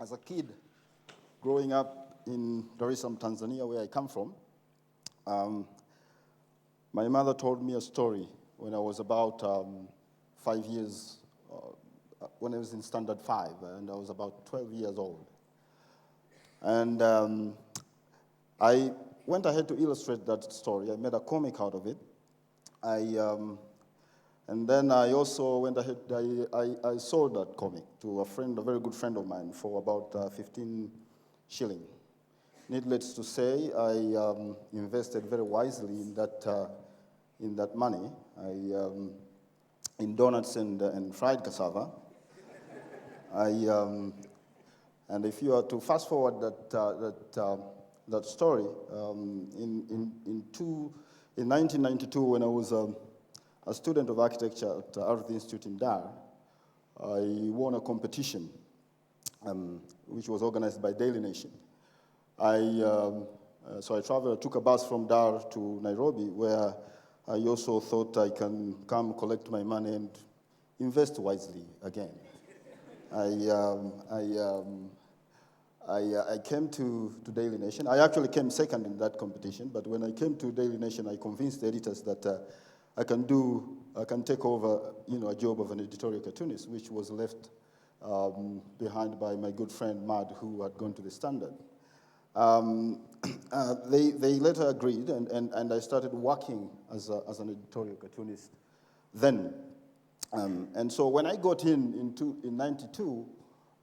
As a kid, growing up in Dar es Salaam, Tanzania, where I come from, my mother told me a story when I was about 5 years, when I was in standard 5, and I was about 12 years old. And I went ahead to illustrate that story. I made a comic out of it. And then I also went ahead, I sold that comic to a friend, a very good friend of mine, for about 15 shilling. Needless to say, I invested very wisely in that money. In donuts and fried cassava. And if you are to fast forward that story, in 1992, when I was a student of architecture at Art Institute in Dar, I won a competition, which was organized by Daily Nation. So I traveled, I took a bus from Dar to Nairobi, where I also thought I can come collect my money and invest wisely again. I came to Daily Nation. I actually came second in that competition, but when I came to Daily Nation, I convinced the editors that I can take over, a job of an editorial cartoonist, which was left behind by my good friend Mad, who had gone to the Standard. They later agreed, and I started working as an editorial cartoonist then. And so when I got in 92,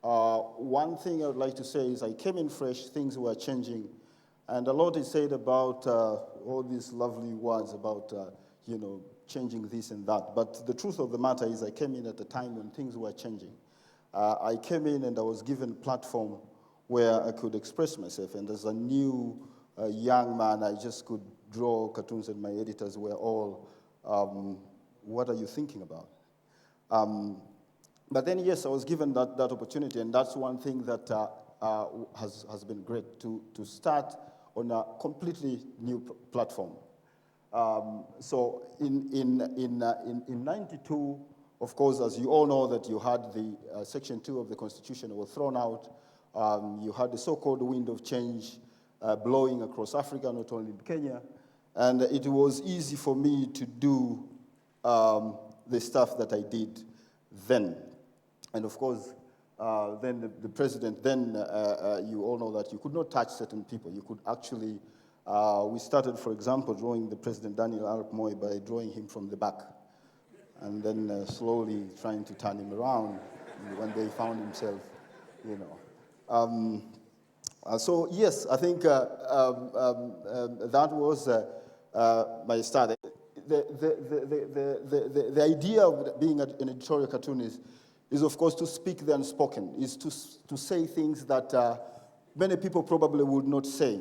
one thing I would like to say is I came in fresh, things were changing, and a lot is said about all these lovely words about, changing this and that. But the truth of the matter is I came in at a time when things were changing. I came in and I was given a platform where I could express myself, and as a new young man, I just could draw cartoons, and my editors were all, what are you thinking about? But then, yes, I was given that opportunity, and that's one thing that has been great, to start on a completely new platform. So in 92, of course, as you all know, that you had the Section 2 of the Constitution was thrown out. You had the so-called wind of change blowing across Africa, not only in Kenya, and it was easy for me to do the stuff that I did then. And of course, then the president, you all know that you could not touch certain people. You could actually, we started, for example, drawing the President Daniel Arap Moi by drawing him from the back, and then slowly trying to turn him around when they found himself, So yes, I think that was my start. The idea of being an editorial cartoonist is, of course, to speak the unspoken, is to say things that many people probably would not say.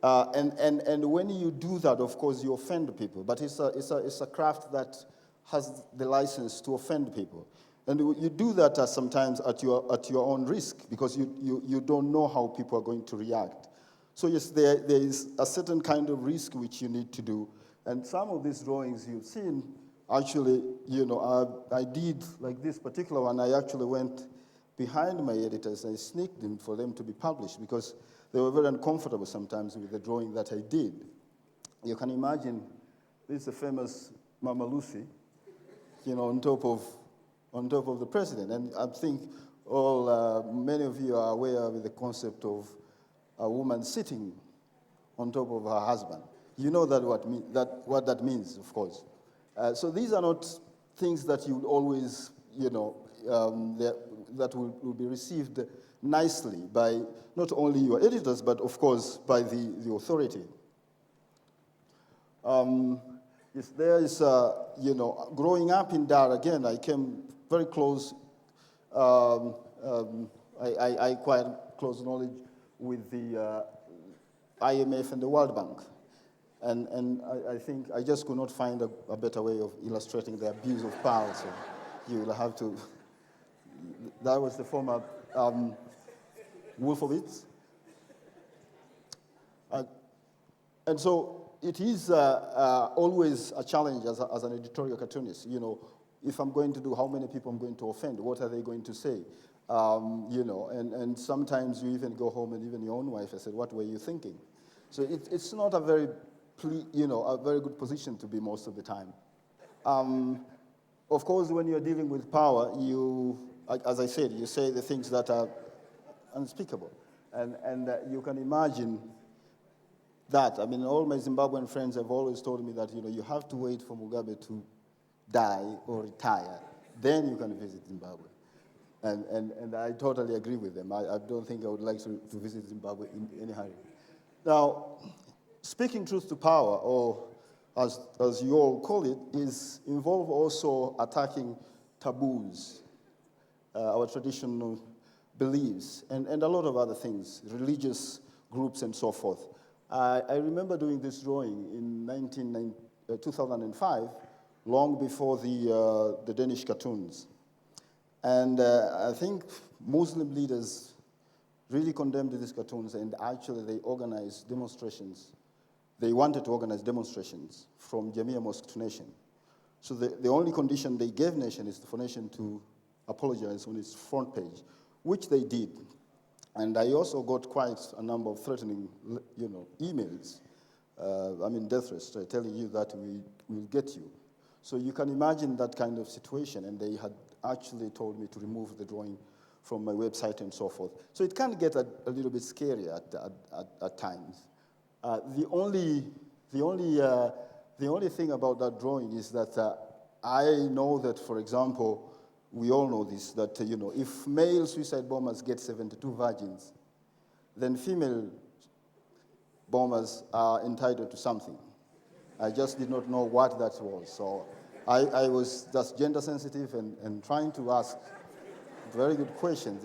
And when you do that, of course, you offend people. But it's a craft that has the license to offend people. And you do that sometimes at your own risk, because you don't know how people are going to react. So yes, there is a certain kind of risk which you need to do. And some of these drawings you've seen, actually, I did, like this particular one, I actually went behind my editors and sneaked them for them to be published, because they were very uncomfortable sometimes with the drawing that I did. You can imagine, this is a famous Mama Lucy, on top of the president. And I think many of you are aware of the concept of a woman sitting on top of her husband. You know what that means, of course. So these are not things that you would always, that will be received nicely by not only your editors, but of course by the authority. Yes, there is, growing up in Dar, again, I came very close. I acquired close knowledge with the IMF and the World Bank. And I think I just could not find a better way of illustrating the abuse of power, so you will have to. That was the former Wolfowitz. And so it is always a challenge as an editorial cartoonist. If I'm going to do, how many people I'm going to offend? What are they going to say? You know, and sometimes you even go home and even your own wife has said, what were you thinking? So it's not a very, you know, a very good position to be most of the time. Of course, when you're dealing with power, as I said, you say the things that are unspeakable. And you can imagine that. I mean, all my Zimbabwean friends have always told me that, you know, you have to wait for Mugabe to die or retire, then you can visit Zimbabwe. And I totally agree with them. I don't think I would like to visit Zimbabwe in any hurry. Now, speaking truth to power, or as you all call it, is involve also attacking taboos, our traditional beliefs, and a lot of other things, religious groups and so forth. I remember doing this drawing in 2005, long before the Danish cartoons. And I think Muslim leaders really condemned these cartoons, and actually they organized demonstrations. They wanted to organize demonstrations from Jamia Mosque to Nation. So the only condition they gave Nation is for Nation to apologize on its front page, which they did. And I also got quite a number of threatening, you know, emails, death threats, telling you that we will get you. So you can imagine that kind of situation, and they had actually told me to remove the drawing from my website and so forth. So it can get a little bit scary at times. The only thing about that drawing is that I know that, for example, we all know this, that you know, if male suicide bombers get 72 virgins, then female bombers are entitled to something. I just did not know what that was. So I was just gender sensitive and trying to ask very good questions.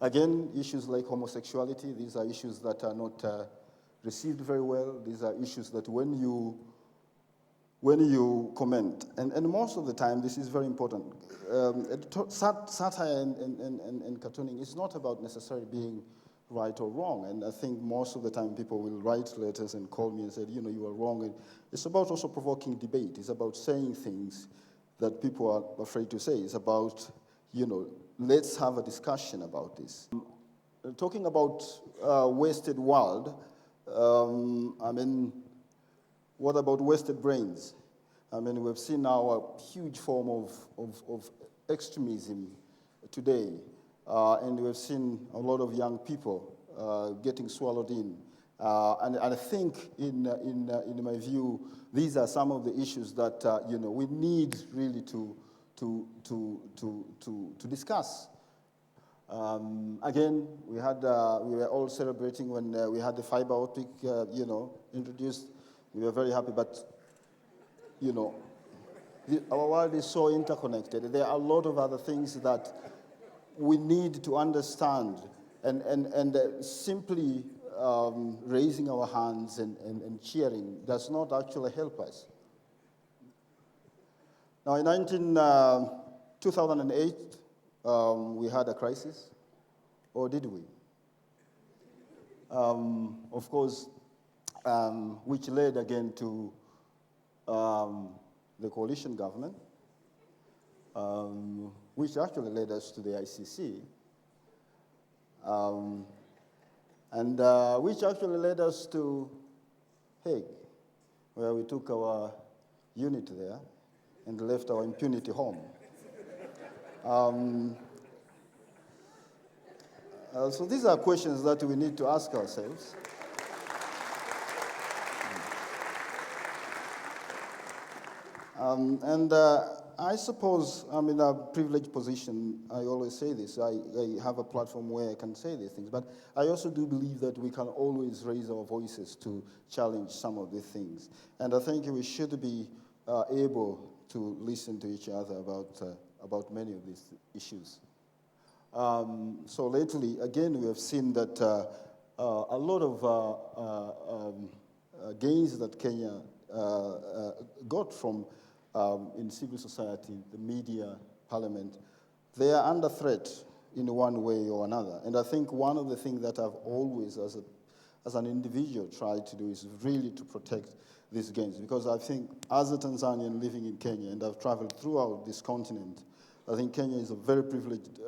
Again, issues like homosexuality, these are issues that are not received very well. These are issues that when you comment, and most of the time, this is very important, satire and cartooning is not about necessarily being right or wrong. And I think most of the time people will write letters and call me and say, you know, you are wrong. And it's about also provoking debate. It's about saying things that people are afraid to say. It's about, you know, let's have a discussion about this. Talking about wasted world, what about wasted brains? I mean, we've seen now a huge form of extremism today, and we've seen a lot of young people getting swallowed in. And I think, in my view, these are some of the issues that you know, we need really to discuss. Again, we were all celebrating when we had the fiber optic, you know, introduced. We were very happy, but you know, our world is so interconnected. There are a lot of other things that we need to understand, and simply raising our hands and cheering does not actually help us. Now, in 2008, we had a crisis, or did we? Of course, which led again to the coalition government, which actually led us to the ICC, and which actually led us to Hague, where we took our unit there and left our impunity home. So these are questions that we need to ask ourselves. I suppose I'm in a privileged position. I always say this. I have a platform where I can say these things. But I also do believe that we can always raise our voices to challenge some of these things. And I think we should be able to listen to each other about many of these issues. So lately, again, we have seen that a lot of gains that Kenya got from in civil society, the media, parliament, they are under threat in one way or another. And I think one of the things that I've always, as as an individual, try to do is really to protect these gains. Because I think as a Tanzanian living in Kenya, and I've traveled throughout this continent, I think Kenya is a very privileged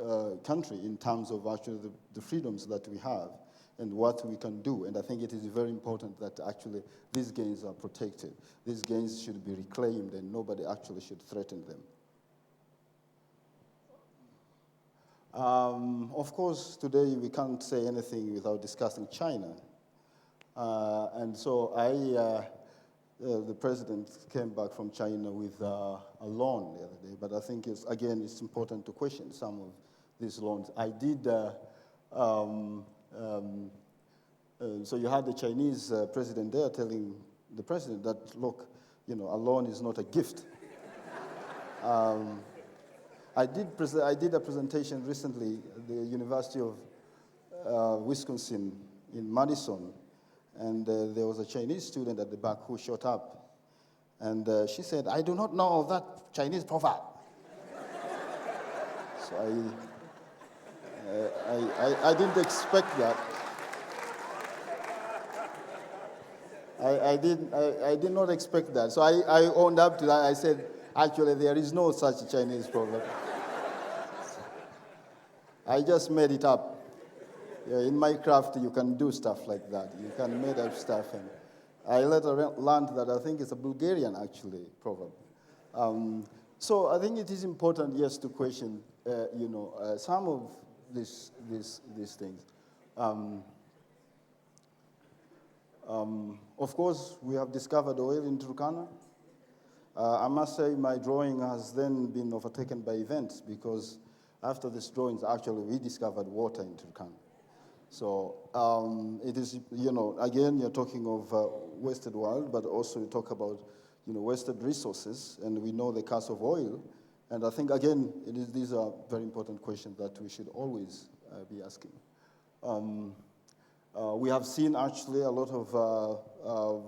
country in terms of actually the freedoms that we have and what we can do. And I think it is very important that actually these gains are protected. These gains should be reclaimed and nobody actually should threaten them. Of course, today we can't say anything without discussing China. And so the president came back from China with a loan the other day, but I think it's important to question some of these loans. I did, so you had the Chinese president there telling the president that, look, a loan is not a gift. I did a presentation recently at the University of Wisconsin in Madison, and there was a Chinese student at the back who showed up. And she said, I do not know of that Chinese proverb. So I didn't expect that. I did not expect that. So I owned up to that. I said, actually, there is no such Chinese proverb. I just made it up. In my craft, you can do stuff like that. You can make up stuff. And I later learned that I think it's a Bulgarian, actually, proverb. So I think it is important, yes, to question, some of these things. Of course, we have discovered oil in Turkana. I must say my drawing has then been overtaken by events because after these drawings, actually, we discovered water in Turkana. So it is, again, you're talking of wasted world, but also you talk about, wasted resources, and we know the cost of oil. And I think, again, these are very important questions that we should always be asking. We have seen, actually, a lot of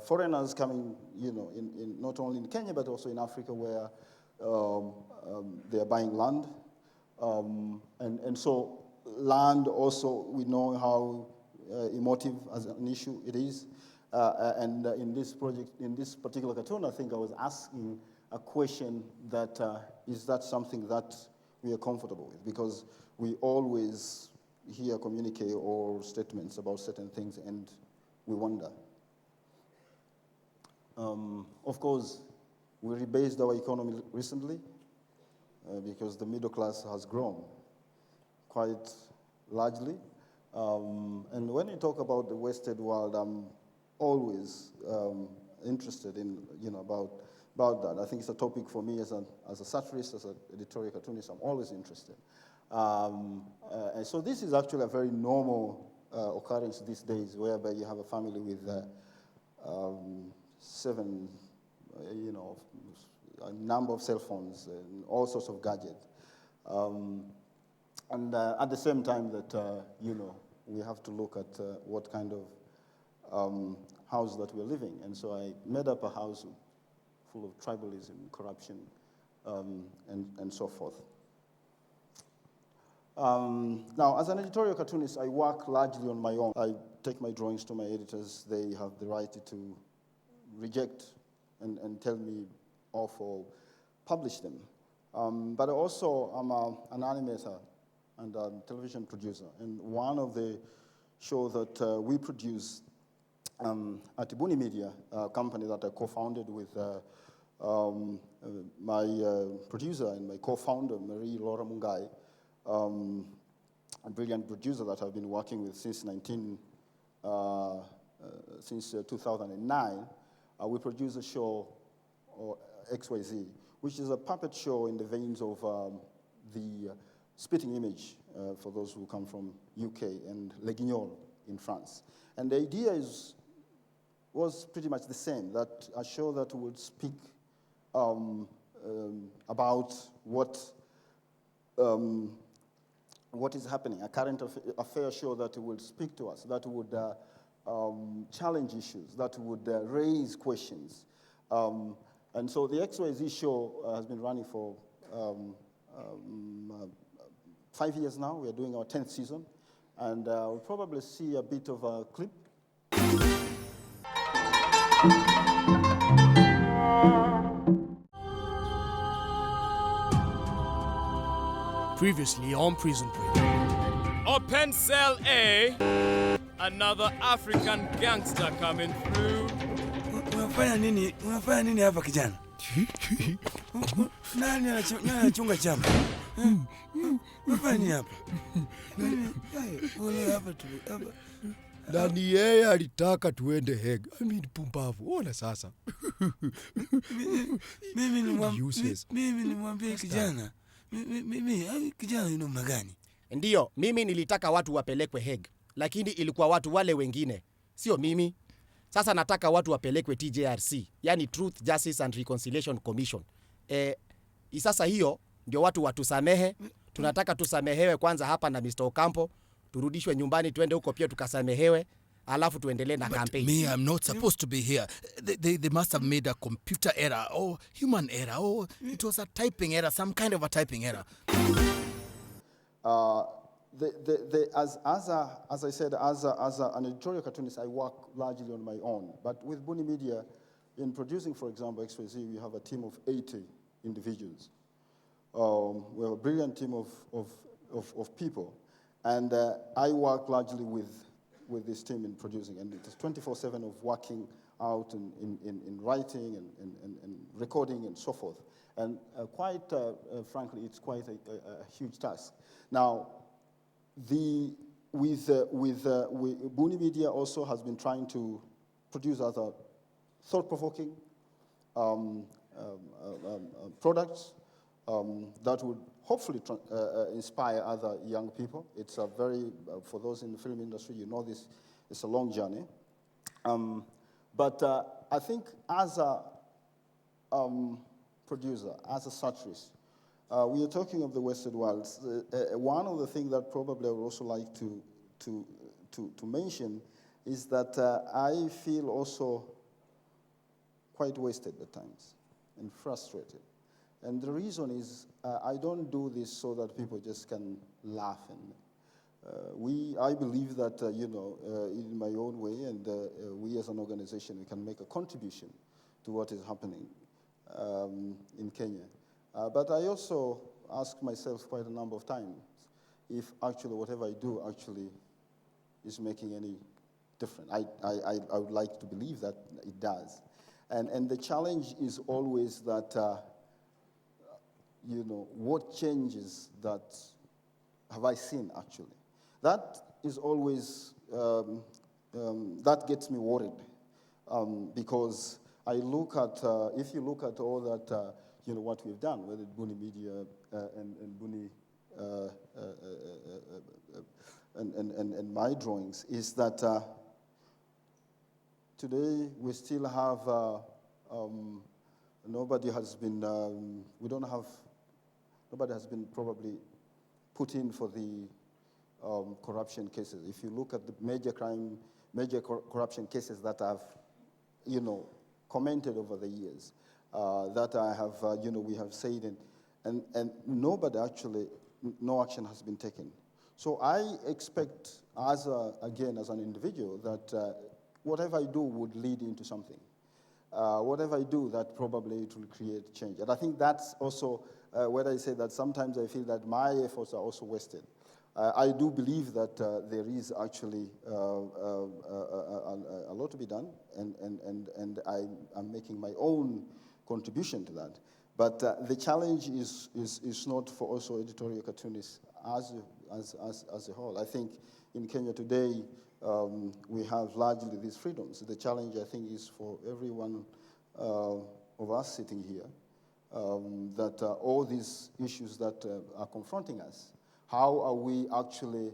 foreigners coming, in not only in Kenya, but also in Africa, where they are buying land. And so land also, we know how emotive as an issue it is. And in this project, in this particular cartoon, I think I was asking a question that, is that something that we are comfortable with? Because we always hear communique or statements about certain things and we wonder. Of course, we rebased our economy recently because the middle class has grown quite largely. And when you talk about the wasted world, I'm always interested in, about that. I think it's a topic for me as a satirist, as an editorial cartoonist. I'm always interested. And so this is actually a very normal occurrence these days, whereby you have a family with 7, a number of cell phones and all sorts of gadgets. And at the same time that, we have to look at what kind of house that we're living. And so I made up a house full of tribalism, corruption, and so forth. Now, as an editorial cartoonist, I work largely on my own. I take my drawings to my editors. They have the right to reject and tell me off or publish them. But also, I'm an animator and a television producer. And one of the shows that we produce at Ibuni Media, a company that I co-founded with my producer and my co-founder, Marie Laura Mungai, a brilliant producer that I've been working with since 2009. We produce a show, or XYZ, which is a puppet show in the veins of the Spitting Image, for those who come from UK, and Les Guignols in France. And the idea was pretty much the same, that a show that would speak about what is happening, a current affair show that would speak to us, that would challenge issues, that would raise questions. And so the XYZ show has been running for 5 years now. We are doing our 10th season. And we'll probably see a bit of a clip. Previously on Prison Break. Open Cell A, another African gangster coming through. Unafanya nini hapa kijana? Nani anachunga chama? Unafanya nini hapa? Nani yeye alitaka tuende Hague. Pumbavu. Ona sasa. Mimi nimwambie kijana. Mimi kijana yule mna gani? Ndiyo, mimi nilitaka watu wapelekwe Hague, lakini ilikuwa watu wale wengine, sio mimi. Sasa nataka watu wapelekwe TJRC, yani Truth, Justice and Reconciliation Commission. Sasa hiyo ndio watu watusamehe. Tunataka tusamehewe kwanza hapa na Mr. Ocampo, turudishwe nyumbani, tuende huko pia tukasamehewe, alafu tuendelee na campaign. Me, I'm not supposed to be here. They must have made a computer error or human error or it was a typing error, some kind of a typing error. As I said, as an editorial cartoonist, I work largely on my own. But with Buni Media, in producing, for example, XYZ, we have a team of 80 individuals. We have a brilliant team of people. And I work largely with this team in producing. And it's 24/7 of working out in writing and recording and so forth. And quite frankly, it's quite a huge task. Now, Buni Media also has been trying to produce other thought-provoking products that would hopefully inspire other young people. It's a very, for those in the film industry, you know this, it's a long journey. But I think as a producer, as a satirist, we are talking of the Western world. One of the things that probably I would also like to mention is that I feel also quite wasted at times and frustrated. And the reason is I don't do this so that people just can laugh. And I believe that, in my own way, and we as an organization, we can make a contribution to what is happening in Kenya. But I also ask myself quite a number of times if actually whatever I do actually is making any difference. I would like to believe that it does. And the challenge is always that, what changes that have I seen actually? That is always, that gets me worried because I look at, if you look at all that, what we've done, whether it's Buni Media and Buni and my drawings, is that today we still have, nobody has been probably put in for the corruption cases. If you look at the major corruption cases that I've, commented over the years, that I have, we have said, and nobody actually, no action has been taken. So I expect, as an individual, that whatever I do would lead into something. Whatever I do, that probably it will create change. And I think that's also where I say that sometimes I feel that my efforts are also wasted. I do believe that there is actually a lot to be done, and I'm making my own contribution to that. But the challenge is not for also editorial cartoonists as a whole. I think in Kenya today, we have largely these freedoms. The challenge, I think, is for every one of us sitting here, that all these issues that are confronting us, how are we actually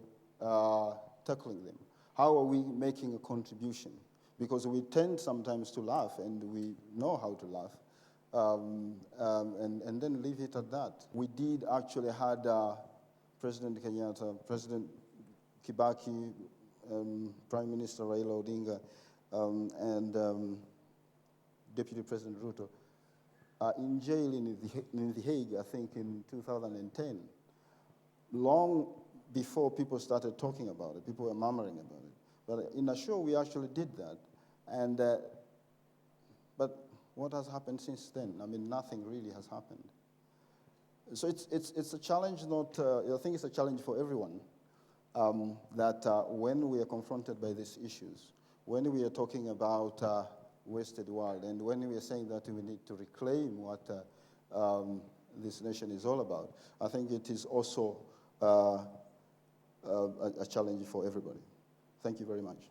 tackling them? How are we making a contribution? Because we tend sometimes to laugh, and we know how to laugh, and then leave it at that. We did actually had President Kenyatta, President Kibaki, Prime Minister Raila Odinga, and Deputy President Ruto in jail in The Hague, I think in 2010. Long before people started talking about it, people were murmuring about it. But in a show, we actually did that. And But what has happened since then? I mean, nothing really has happened. So it's a challenge, I think it's a challenge for everyone, that when we are confronted by these issues, when we are talking about wasted world, and when we are saying that we need to reclaim what this nation is all about, I think it is also a challenge for everybody. Thank you very much.